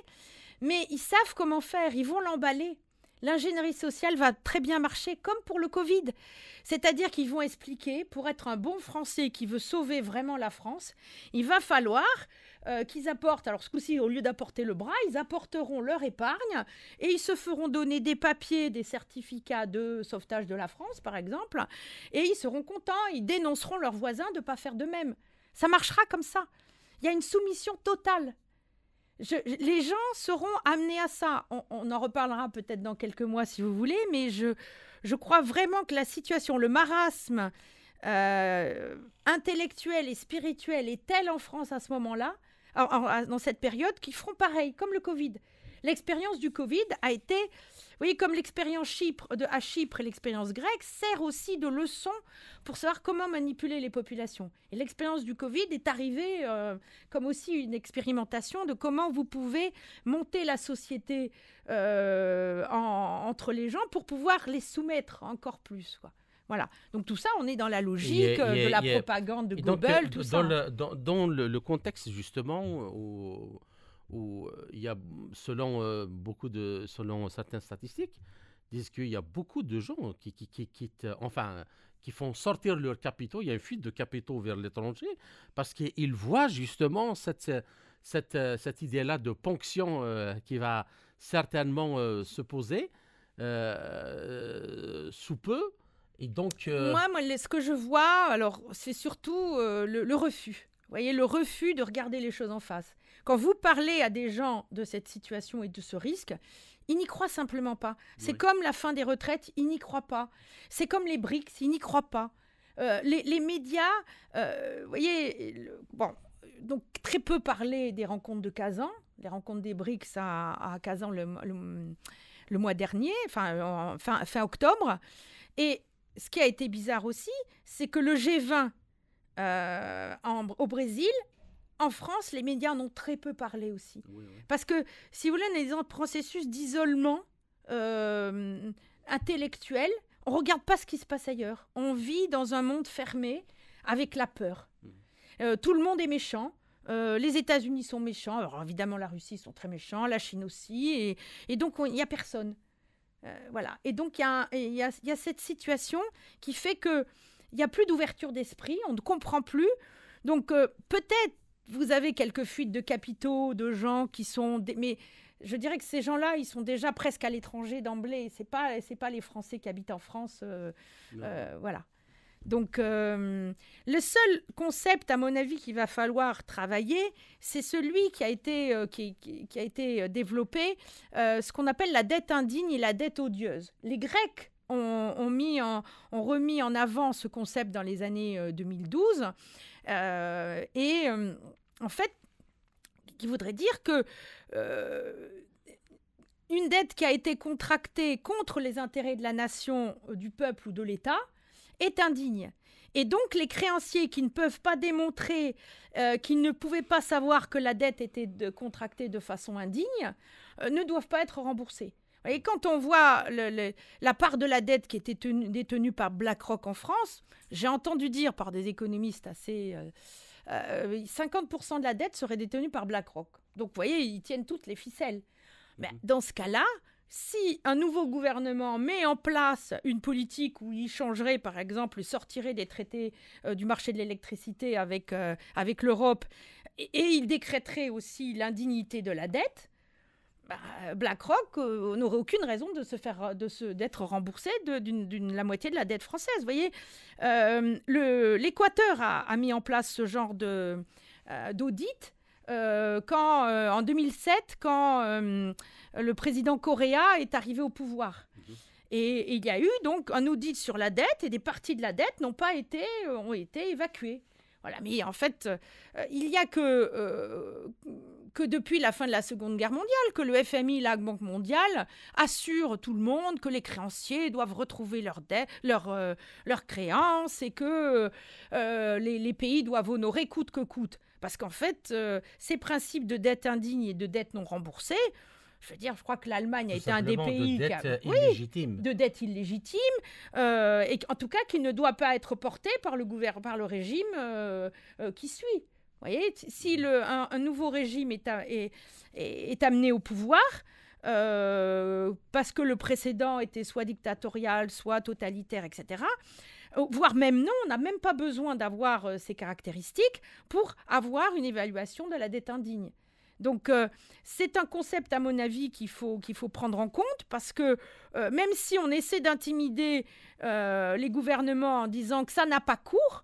Speaker 2: mais ils savent comment faire, ils vont l'emballer. L'ingénierie sociale va très bien marcher, comme pour le Covid. C'est-à-dire qu'ils vont expliquer, pour être un bon Français qui veut sauver vraiment la France, il va falloir qu'ils apportent, alors ce coup-ci, au lieu d'apporter le bras, ils apporteront leur épargne et ils se feront donner des papiers, des certificats de sauvetage de la France, par exemple, et ils seront contents, ils dénonceront leurs voisins de ne pas faire de même. Ça marchera comme ça. Il y a une soumission totale. Les gens seront amenés à ça. On en reparlera peut-être dans quelques mois si vous voulez, mais je crois vraiment que la situation, le marasme intellectuel et spirituel est tel en France à ce moment-là, dans cette période, qu'ils feront pareil, comme le Covid. L'expérience du Covid a été, vous voyez, comme l'expérience à Chypre et l'expérience grecque, sert aussi de leçon pour savoir comment manipuler les populations. Et l'expérience du Covid est arrivée comme aussi une expérimentation de comment vous pouvez monter la société entre les gens pour pouvoir les soumettre encore plus, quoi. Voilà. Donc tout ça, on est dans la logique de la propagande de Goebbels, tout ça.
Speaker 1: Dans le contexte, justement, où il y a, selon certaines statistiques, disent qu'il y a beaucoup de gens qui quittent, qui font sortir leurs capitaux. Il y a une fuite de capitaux vers l'étranger parce qu'ils voient justement cette idée-là de ponction qui va certainement se poser sous peu. Et donc,
Speaker 2: Moi, ce que je vois, alors, c'est surtout le refus. Vous voyez, le refus de regarder les choses en face. Quand vous parlez à des gens de cette situation et de ce risque, ils n'y croient simplement pas. C'est comme la fin des retraites, ils n'y croient pas. C'est comme les BRICS, ils n'y croient pas. Les médias, vous voyez, donc très peu parlé des rencontres de Kazan, les rencontres des BRICS à Kazan le mois dernier, fin octobre. Et ce qui a été bizarre aussi, c'est que le G20 au Brésil, en France, les médias en ont très peu parlé aussi. Oui. Parce que, si vous voulez, on est dans un processus d'isolement intellectuel. on ne regarde pas ce qui se passe ailleurs. On vit dans un monde fermé avec la peur. Tout le monde est méchant. Les États-Unis sont méchants. Alors évidemment, la Russie sont très méchants, la Chine aussi. Et donc, il n'y a personne. Voilà. Et donc, il y a cette situation qui fait qu'il n'y a plus d'ouverture d'esprit. On ne comprend plus. Donc, peut-être, vous avez quelques fuites de capitaux, de gens qui sont... Mais je dirais que ces gens-là, ils sont déjà presque à l'étranger d'emblée. C'est pas les Français qui habitent en France. Voilà. Donc, le seul concept, à mon avis, qu'il va falloir travailler, c'est celui qui a été développé, ce qu'on appelle la dette indigne et la dette odieuse. Les Grecs ont remis en avant ce concept dans les années 2012. En fait, qui voudrait dire que une dette qui a été contractée contre les intérêts de la nation, du peuple ou de l'État, est indigne. Et donc, les créanciers qui ne peuvent pas démontrer qu'ils ne pouvaient pas savoir que la dette était contractée de façon indigne, ne doivent pas être remboursés. Et quand on voit la part de la dette qui était détenue par BlackRock en France, j'ai entendu dire par des économistes assez... 50% de la dette serait détenue par BlackRock. Donc, vous voyez, ils tiennent toutes les ficelles. Mais dans ce cas-là, si un nouveau gouvernement met en place une politique où il changerait, par exemple, sortirait des traités du marché de l'électricité avec l'Europe, et il décréterait aussi l'indignité de la dette, BlackRock n'aurait aucune raison d'être remboursé de la moitié de la dette française. Vous voyez, l'Équateur a mis en place ce genre d'audit en 2007, quand le président Correa est arrivé au pouvoir. Et il y a eu donc un audit sur la dette, et des parties de la dette ont été évacuées. Voilà, mais en fait, il n'y a que depuis la fin de la Seconde Guerre mondiale que le FMI, la Banque mondiale, assure tout le monde que les créanciers doivent retrouver leurs créances et que les pays doivent honorer coûte que coûte. Parce qu'en fait, ces principes de dette indigne et de dette non remboursée, je veux dire, je crois que l'Allemagne a été un des pays
Speaker 1: de
Speaker 2: dette illégitime, et en tout cas qui ne doit pas être porté par le régime qui suit. Vous voyez, si un nouveau régime est amené au pouvoir, parce que le précédent était soit dictatorial, soit totalitaire, etc., voire même non, on n'a même pas besoin d'avoir ces caractéristiques pour avoir une évaluation de la dette indigne. Donc, c'est un concept, à mon avis, qu'il faut prendre en compte, parce que même si on essaie d'intimider les gouvernements en disant que ça n'a pas cours,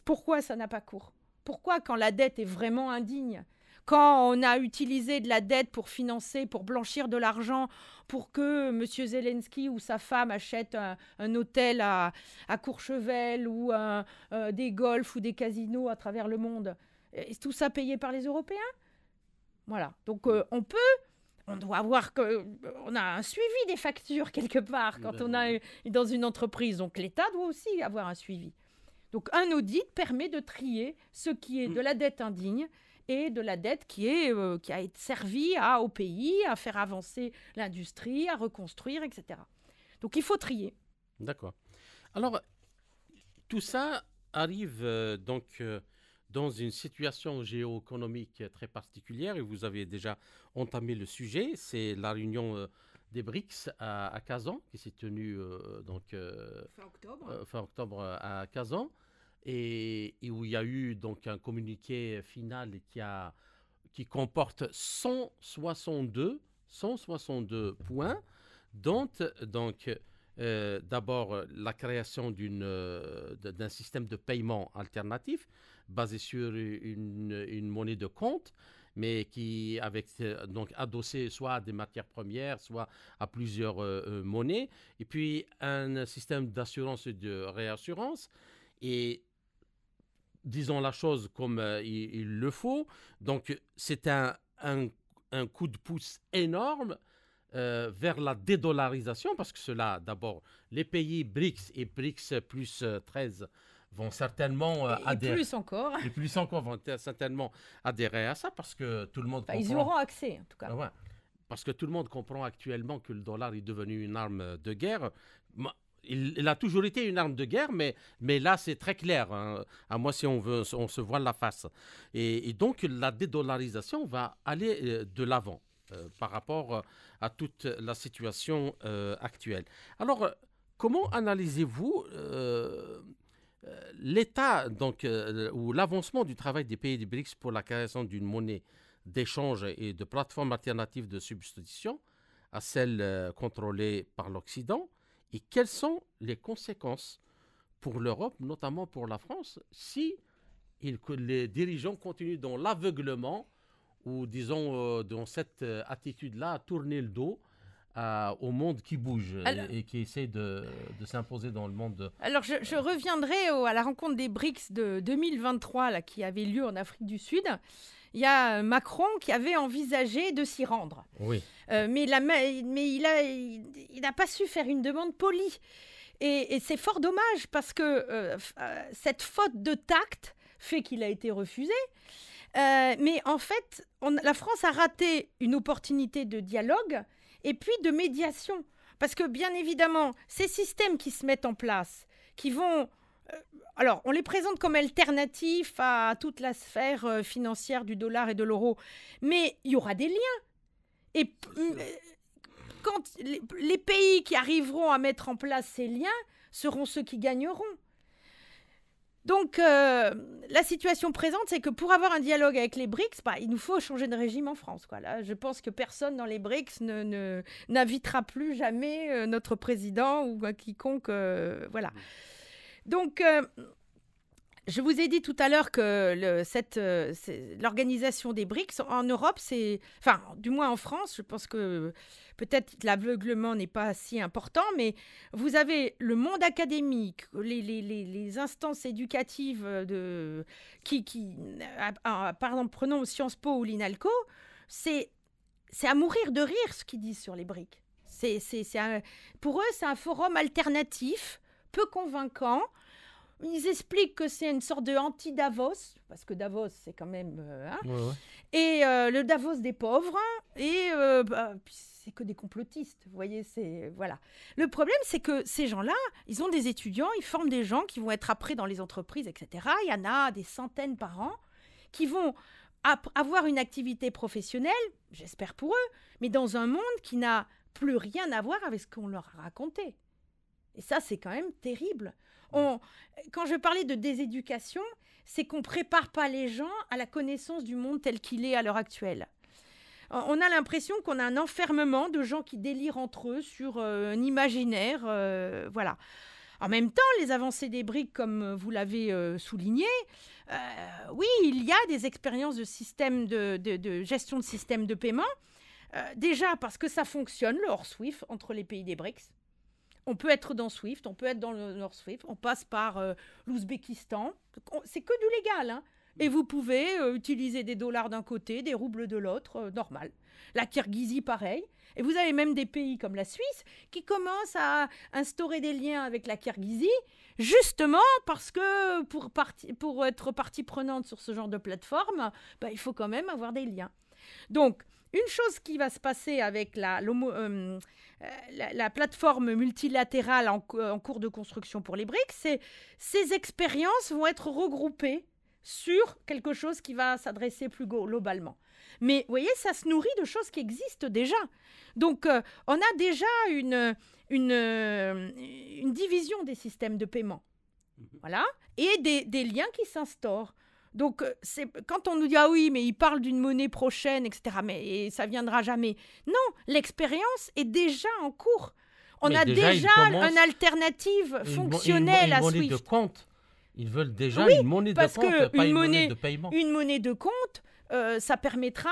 Speaker 2: pourquoi ça n'a pas cours ? Pourquoi, quand la dette est vraiment indigne, quand on a utilisé de la dette pour blanchir de l'argent, pour que M. Zelensky ou sa femme achètent un hôtel à Courchevel ou des golfs ou des casinos à travers le monde, est tout ça payé par les Européens ? Voilà, donc on doit avoir on a un suivi des factures quelque part quand on est dans une entreprise. Donc l'État doit aussi avoir un suivi. Donc un audit permet de trier ce qui est de la dette indigne et de la dette qui a été servie au pays, à faire avancer l'industrie, à reconstruire, etc. Donc il faut trier.
Speaker 1: D'accord. Alors, tout ça arrive dans une situation géoéconomique très particulière, et vous avez déjà entamé le sujet, c'est la réunion des BRICS à Kazan, qui s'est tenue fin octobre à Kazan, et où il y a eu donc un communiqué final qui comporte 162 points, dont donc d'abord la création d'un système de paiement alternatif basé sur une monnaie de compte, mais qui donc adossé soit à des matières premières, soit à plusieurs monnaies, et puis un système d'assurance et de réassurance, et disons la chose comme il le faut. Donc c'est un coup de pouce énorme vers la dédollarisation, parce que cela, d'abord, les pays BRICS et BRICS plus 13 vont certainement adhérer. Et plus encore vont certainement adhérer à ça, parce que tout le monde comprend.
Speaker 2: Ils y auront accès, en tout cas.
Speaker 1: Ouais, parce que tout le monde comprend actuellement que le dollar est devenu une arme de guerre. il a toujours été une arme de guerre, mais là, c'est très clair. Hein, à moi, si on se voile la face. Et donc, la dédollarisation va aller de l'avant par rapport à toute la situation actuelle. Alors, comment analysez-vous l'état ou l'avancement du travail des pays des BRICS pour la création d'une monnaie d'échange et de plateformes alternatives de substitution à celles contrôlées par l'Occident? Et quelles sont les conséquences pour l'Europe, notamment pour la France, si les dirigeants continuent dans l'aveuglement ou, disons, dans cette attitude-là, à tourner le dos au monde qui bouge et qui essaie de s'imposer dans le monde.
Speaker 2: Alors, je reviendrai à la rencontre des BRICS de 2023 là, qui avait lieu en Afrique du Sud. Il y a Macron qui avait envisagé de s'y rendre.
Speaker 1: Oui.
Speaker 2: Mais il n'a pas su faire une demande polie. Et c'est fort dommage parce que cette faute de tact fait qu'il a été refusé. Mais en fait, la France a raté une opportunité de dialogue et puis de médiation. Parce que bien évidemment, ces systèmes qui se mettent en place, qui vont... alors, on les présente comme alternatifs à toute la sphère financière du dollar et de l'euro. Mais il y aura des liens. Et quand les pays qui arriveront à mettre en place ces liens seront ceux qui gagneront. Donc, la situation présente, c'est que pour avoir un dialogue avec les BRICS, il nous faut changer de régime en France. Quoi. Là, je pense que personne dans les BRICS n'invitera plus jamais notre président ou quiconque. Voilà. Donc, je vous ai dit tout à l'heure que l'organisation des BRICS en Europe, enfin, du moins en France, je pense que peut-être l'aveuglement n'est pas si important, mais vous avez le monde académique, les instances éducatives par exemple, prenons Sciences Po ou l'INALCO, c'est à mourir de rire ce qu'ils disent sur les BRICS. Pour eux, c'est un forum alternatif, peu convaincant. Ils expliquent que c'est une sorte de anti-Davos, parce que Davos, c'est quand même... Et le Davos des pauvres, et c'est que des complotistes, vous voyez, voilà. Le problème, c'est que ces gens-là, ils ont des étudiants, ils forment des gens qui vont être après dans les entreprises, etc. Il y en a des centaines par an qui vont avoir une activité professionnelle, j'espère pour eux, mais dans un monde qui n'a plus rien à voir avec ce qu'on leur a raconté. Et ça, c'est quand même terrible. Quand je parlais de déséducation, c'est qu'on ne prépare pas les gens à la connaissance du monde tel qu'il est à l'heure actuelle. On a l'impression qu'on a un enfermement de gens qui délirent entre eux sur un imaginaire. Voilà. En même temps, les avancées des BRICS, comme vous l'avez souligné, oui, il y a des expériences de gestion de système de paiement. Déjà parce que ça fonctionne, le hors SWIFT, entre les pays des BRICS. On peut être dans SWIFT, on peut être dans le Nord SWIFT, on passe par l'Ouzbékistan. C'est que du légal, hein. Et vous pouvez utiliser des dollars d'un côté, des roubles de l'autre, normal. La Kirghizie, pareil. Et vous avez même des pays comme la Suisse qui commencent à instaurer des liens avec la Kirghizie, justement parce que pour être partie prenante sur ce genre de plateforme, il faut quand même avoir des liens. Donc, une chose qui va se passer avec la plateforme multilatérale en cours de construction pour les BRICS, c'est ces expériences vont être regroupées sur quelque chose qui va s'adresser plus globalement. Mais vous voyez, ça se nourrit de choses qui existent déjà. Donc, on a déjà une division des systèmes de paiement. Voilà. Et des liens qui s'instaurent. Donc, quand on nous dit « Ah oui, mais il parle d'une monnaie prochaine, etc. » Mais ça ne viendra jamais. Non, l'expérience est déjà en cours. On a déjà une alternative fonctionnelle à SWIFT.
Speaker 1: Une monnaie de compte. Ils veulent déjà une monnaie de compte, pas une monnaie de paiement.
Speaker 2: Une monnaie de compte, ça permettra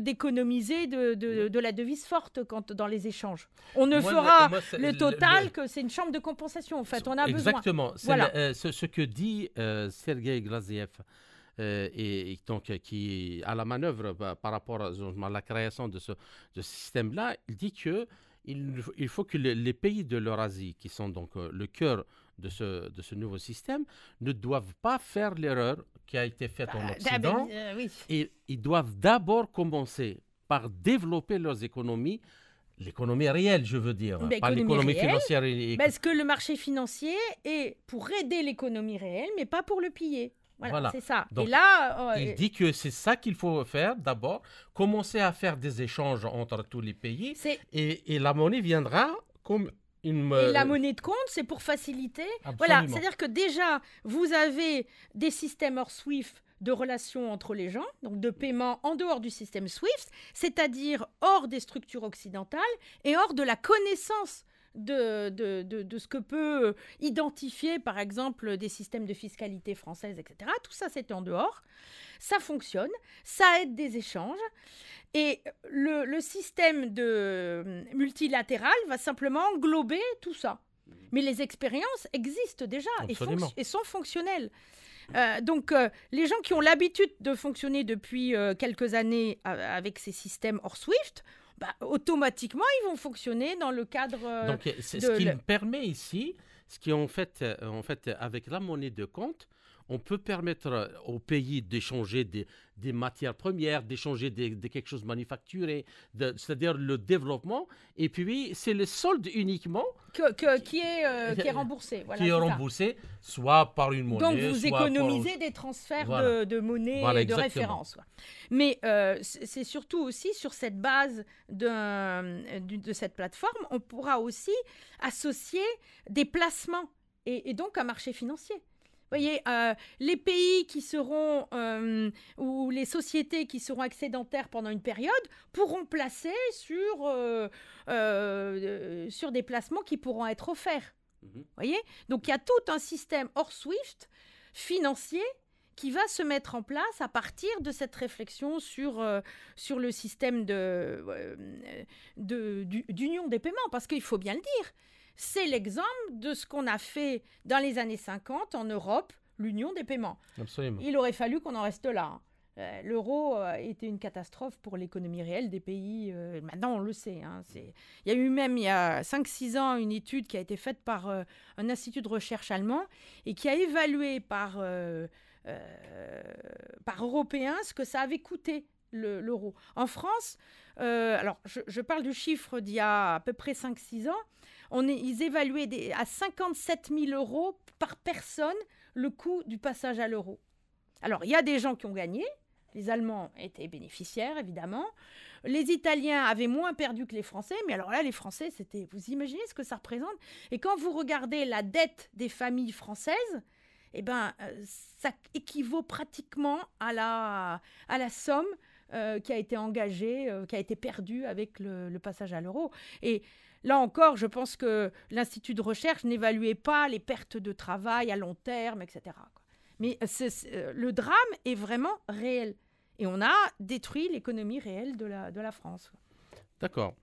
Speaker 2: d'économiser de la devise forte dans les échanges. On ne fera le total que c'est une chambre de compensation. En fait, on a
Speaker 1: exactement.
Speaker 2: besoin.
Speaker 1: Voilà. Ce que dit Sergueï Glaziev, et donc qui a la manœuvre par rapport à la création de ce système-là, il dit qu'il faut que les pays de l'Eurasie, qui sont donc le cœur de ce nouveau système, ne doivent pas faire l'erreur qui a été faite en Occident.
Speaker 2: Oui.
Speaker 1: Et ils doivent d'abord commencer par développer leurs économies L'économie réelle, je veux dire,
Speaker 2: Ben,
Speaker 1: pas
Speaker 2: économie
Speaker 1: l'économie
Speaker 2: réelle,
Speaker 1: financière.
Speaker 2: Parce que le marché financier est pour aider l'économie réelle, mais pas pour le piller. Voilà,
Speaker 1: Voilà.
Speaker 2: c'est ça.
Speaker 1: Donc,
Speaker 2: Et là,
Speaker 1: il dit que c'est ça qu'il faut faire d'abord, commencer à faire des échanges entre tous les pays
Speaker 2: c'est
Speaker 1: et la monnaie viendra comme une...
Speaker 2: et la monnaie de compte, c'est pour faciliter. Voilà,
Speaker 1: Absolument.
Speaker 2: c'est-à-dire que déjà, vous avez des systèmes hors SWIFT de relations entre les gens, donc de paiement en dehors du système SWIFT, c'est-à-dire hors des structures occidentales et hors de la connaissance de ce que peut identifier, par exemple, des systèmes de fiscalité française, etc. Tout ça, c'est en dehors. Ça fonctionne, ça aide des échanges. Et le système multilatéral va simplement englober tout ça. Mais les expériences existent déjà
Speaker 1: Absolument.
Speaker 2: et sont fonctionnelles. Donc, les gens qui ont l'habitude de fonctionner depuis quelques années avec ces systèmes hors SWIFT, automatiquement, ils vont fonctionner dans le cadre
Speaker 1: Donc, c'est ce qui me permet ici, ce qui en fait, avec la monnaie de compte, on peut permettre au pays d'échanger des matières premières, d'échanger de quelque chose manufacturé, c'est-à-dire le développement. Et puis, c'est le solde uniquement
Speaker 2: qui est remboursé. Voilà,
Speaker 1: qui est
Speaker 2: c'est ça.
Speaker 1: remboursé, soit par une monnaie,
Speaker 2: Donc, vous
Speaker 1: soit
Speaker 2: économisez des transferts
Speaker 1: Voilà.
Speaker 2: de monnaie
Speaker 1: Voilà,
Speaker 2: et de
Speaker 1: exactement.
Speaker 2: référence. Quoi. Mais c'est surtout aussi sur cette base de cette plateforme, on pourra aussi associer des placements et donc un marché financier. Vous voyez, les pays qui seront, ou les sociétés qui seront excédentaires pendant une période pourront placer sur des placements qui pourront être offerts. Vous voyez ? Donc, il y a tout un système hors SWIFT financier qui va se mettre en place à partir de cette réflexion sur le système d'union des paiements. Parce qu'il faut bien le dire, c'est l'exemple de ce qu'on a fait dans les années 50 en Europe, l'union des paiements.
Speaker 1: Absolument.
Speaker 2: Il aurait fallu qu'on en reste là. L'euro était une catastrophe pour l'économie réelle des pays. Maintenant, on le sait. Il y a eu même, il y a 5-6 ans, une étude qui a été faite par un institut de recherche allemand et qui a évalué par Européens ce que ça avait coûté l'euro. En France, alors je parle du chiffre d'il y a à peu près 5-6 ans, ils évaluaient à 57 000 euros par personne le coût du passage à l'euro. Alors, il y a des gens qui ont gagné. Les Allemands étaient bénéficiaires, évidemment. Les Italiens avaient moins perdu que les Français. Mais alors là, les Français, vous imaginez ce que ça représente ? Et quand vous regardez la dette des familles françaises, eh ben, ça équivaut pratiquement à la somme qui a été engagée, qui a été perdue avec le passage à l'euro. Et là encore, je pense que l'Institut de recherche n'évaluait pas les pertes de travail à long terme, etc. Mais le drame est vraiment réel. Et on a détruit l'économie réelle de la France.
Speaker 1: D'accord.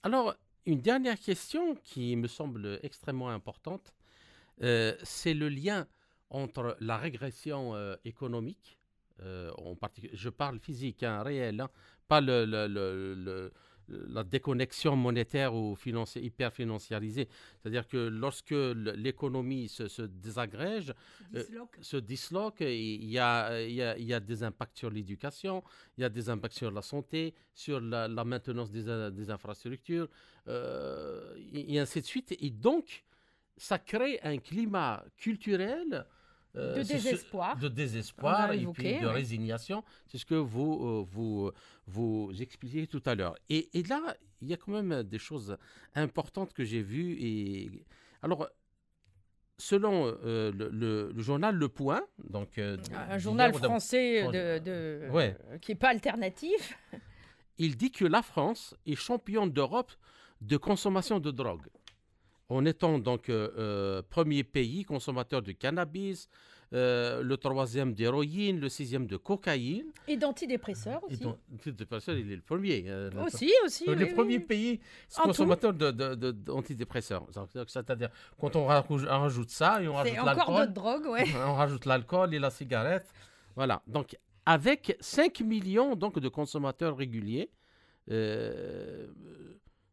Speaker 1: Alors, une dernière question qui me semble extrêmement importante, c'est le lien entre la régression économique, en particulier, je parle physique, réel, pas la déconnexion monétaire ou hyper financiarisée. C'est-à-dire que lorsque l'économie se désagrège, se disloque, il y a des impacts sur l'éducation, il y a des impacts sur la santé, sur la maintenance des infrastructures, et ainsi de suite. Et donc, ça crée un climat culturel
Speaker 2: de
Speaker 1: désespoir et puis de résignation. C'est ce que vous expliquiez tout à l'heure. Et là, il y a quand même des choses importantes que j'ai vues. Alors, selon le journal Le Point, donc
Speaker 2: un journal français qui n'est pas alternatif,
Speaker 1: il dit que la France est championne d'Europe de consommation de drogue. En étant donc premier pays consommateur de cannabis, le troisième d'héroïne, le sixième de cocaïne.
Speaker 2: Et d'antidépresseurs aussi.
Speaker 1: Antidépresseurs, il est le premier.
Speaker 2: Aussi.
Speaker 1: Le premier pays consommateur d'antidépresseurs. C'est-à-dire, quand on rajoute ça, et on rajoute l'alcool.
Speaker 2: C'est encore d'autres drogues, ouais.
Speaker 1: On rajoute l'alcool et la cigarette. Voilà. Donc, avec 5 millions donc, de consommateurs réguliers,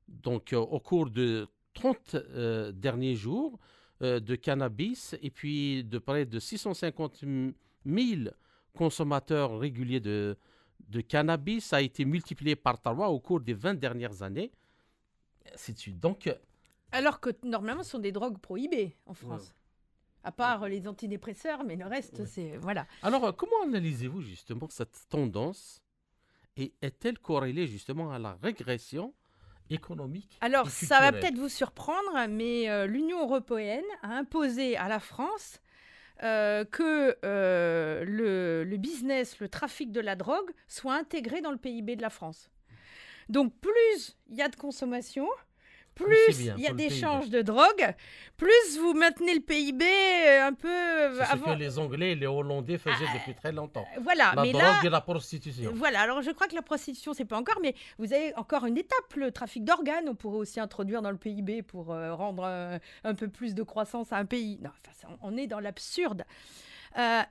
Speaker 1: donc au cours de 30 derniers jours de cannabis et puis de près de 650 000 consommateurs réguliers de cannabis, ça a été multiplié par 3 au cours des 20 dernières années. ainsi de suite. Donc,
Speaker 2: Alors que normalement, ce sont des drogues prohibées en France. À part les antidépresseurs, mais le reste, c'est... Voilà.
Speaker 1: alors, comment analysez-vous justement cette tendance et est-elle corrélée justement à la régression économique
Speaker 2: Alors,
Speaker 1: et
Speaker 2: ça va
Speaker 1: culturelle?
Speaker 2: peut-être vous surprendre, mais l'Union européenne a imposé à la France que le business, le trafic de la drogue soit intégré dans le PIB de la France. Donc, plus il y a de consommation,
Speaker 1: c'est
Speaker 2: plus
Speaker 1: bien
Speaker 2: il y a
Speaker 1: pour le PIB.
Speaker 2: d'échanges de drogue, plus vous maintenez le PIB un peu
Speaker 1: C'est ce
Speaker 2: avant.
Speaker 1: que les Anglais et les Hollandais faisaient depuis très longtemps.
Speaker 2: Voilà,
Speaker 1: La
Speaker 2: mais
Speaker 1: drogue
Speaker 2: là,
Speaker 1: et la prostitution.
Speaker 2: voilà, alors je crois que la prostitution, c'est pas encore, mais vous avez encore une étape, le trafic d'organes, on pourrait aussi introduire dans le PIB pour rendre un peu plus de croissance à un pays. Non, enfin, on est dans l'absurde.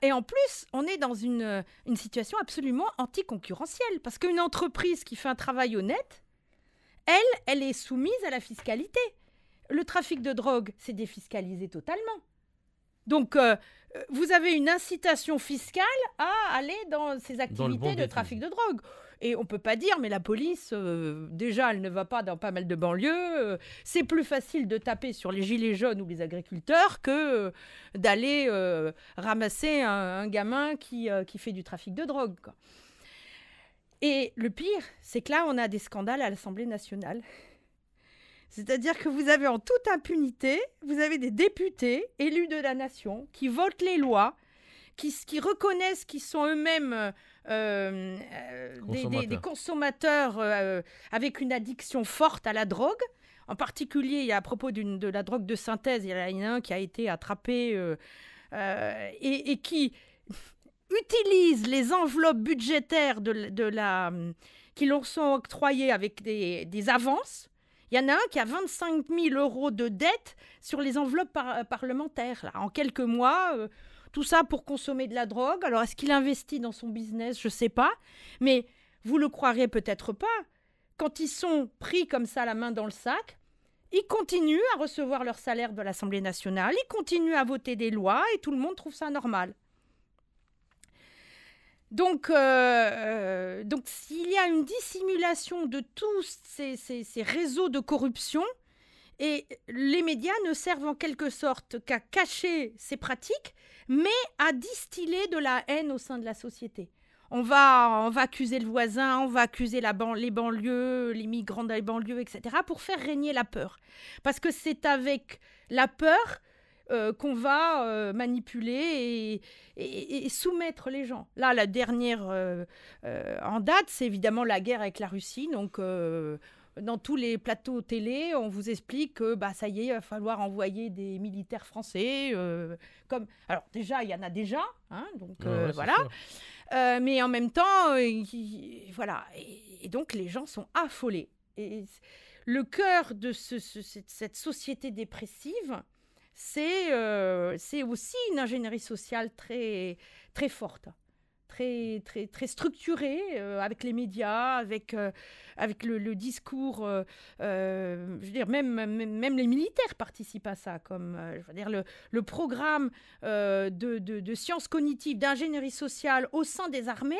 Speaker 2: Et en plus, on est dans une situation absolument anticoncurrentielle, parce qu'une entreprise qui fait un travail honnête, elle est soumise à la fiscalité. Le trafic de drogue, c'est défiscalisé totalement. Donc, vous avez une incitation fiscale à aller dans ces activités de trafic de drogue. Et on ne peut pas dire, mais la police, déjà, elle ne va pas dans pas mal de banlieues. C'est plus facile de taper sur les gilets jaunes ou les agriculteurs que d'aller ramasser un gamin qui fait du trafic de drogue, quoi. Et le pire, c'est que là, on a des scandales à l'Assemblée nationale. C'est-à-dire que vous avez en toute impunité, vous avez des députés élus de la nation qui votent les lois, qui reconnaissent qu'ils sont eux-mêmes des consommateurs avec une addiction forte à la drogue. En particulier, à propos de la drogue de synthèse, il y en a un qui a été attrapé et qui utilise les enveloppes budgétaires qui leur sont octroyées avec des avances. Il y en a un qui a 25 000 € de dette sur les enveloppes parlementaires. Là. En quelques mois, tout ça pour consommer de la drogue. Alors, est-ce qu'il investit dans son business? Je ne sais pas. Mais vous le croirez peut-être pas. Quand ils sont pris comme ça, la main dans le sac, ils continuent à recevoir leur salaire de l'Assemblée nationale, ils continuent à voter des lois et tout le monde trouve ça normal. Donc, s'il y a une dissimulation de tous ces réseaux de corruption, et les médias ne servent en quelque sorte qu'à cacher ces pratiques, mais à distiller de la haine au sein de la société. On va accuser le voisin, on va accuser les banlieues, les migrants dans les banlieues, etc., pour faire régner la peur. Parce que c'est avec la peur qu'on va manipuler et soumettre les gens. Là, la dernière en date, c'est évidemment la guerre avec la Russie. Donc, dans tous les plateaux télé, on vous explique que ça y est, il va falloir envoyer des militaires français. Alors, déjà, il y en a déjà. Hein, donc, voilà. Mais en même temps, voilà. Et donc, les gens sont affolés. Et le cœur de cette société dépressive, c'est aussi une ingénierie sociale très, très forte, très, très, très structurée, avec les médias, avec le discours. Je veux dire, même les militaires participent à ça, comme je veux dire, le programme de sciences cognitives, d'ingénierie sociale au sein des armées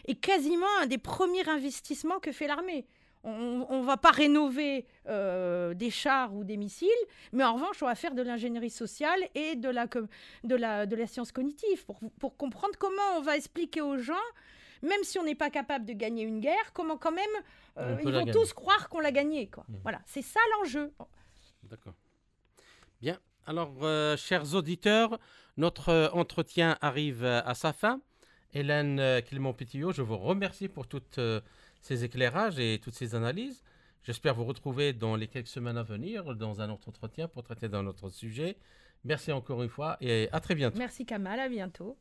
Speaker 2: est quasiment un des premiers investissements que fait l'armée. On ne va pas rénover des chars ou des missiles, mais en revanche, on va faire de l'ingénierie sociale et de la science cognitive pour comprendre comment on va expliquer aux gens, même si on n'est pas capable de gagner une guerre, comment quand même ils vont tous croire qu'on l'a gagnée, quoi. Voilà, c'est ça l'enjeu.
Speaker 1: D'accord. Bien. Alors, chers auditeurs, notre entretien arrive à sa fin. Hélène Clément-Pétillot, je vous remercie pour toutes ces éclairages et toutes ces analyses. J'espère vous retrouver dans les quelques semaines à venir dans un autre entretien pour traiter d'un autre sujet. Merci encore une fois et à très bientôt.
Speaker 2: Merci Kamal, à bientôt.